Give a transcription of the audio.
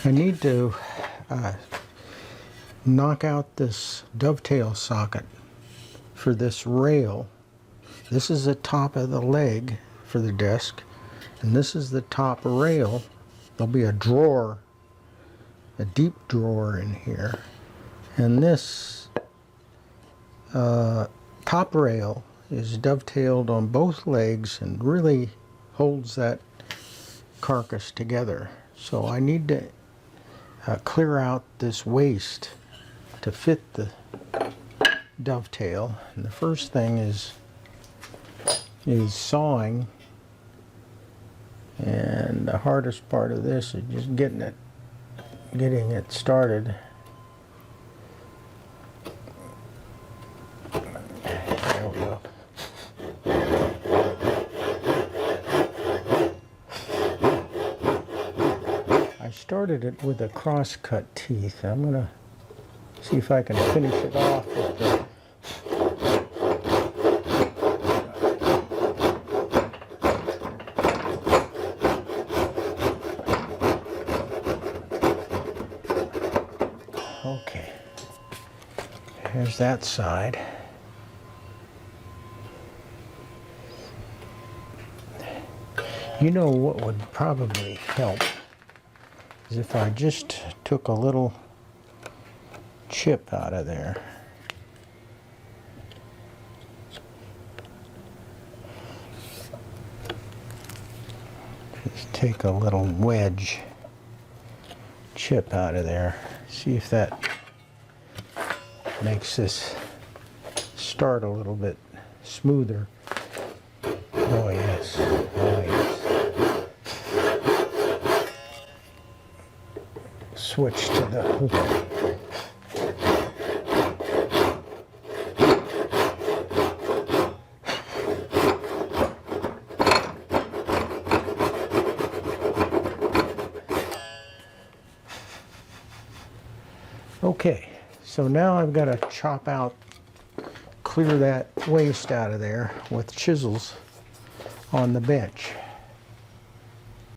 I need to knock out this dovetail socket for this rail. This is the top of the leg for the desk, and this is the top rail. There'll be a drawer, a deep drawer in here, and this top rail is dovetailed on both legs and really holds that carcass together. So I need to clear out this waist to fit the dovetail, and the first thing is sawing, and the hardest part of this is just getting it started. There we go. I started it with a cross-cut teeth. I'm gonna see if I can finish it off with the okay. Here's that side. You know what would probably help is if I just took a little chip out of there. Just take a little wedge chip out of there. See if that makes this start a little bit smoother. Oh yes, oh yes. Switch to the okay, so now I've got to chop out, clear that waste out of there with chisels on the bench.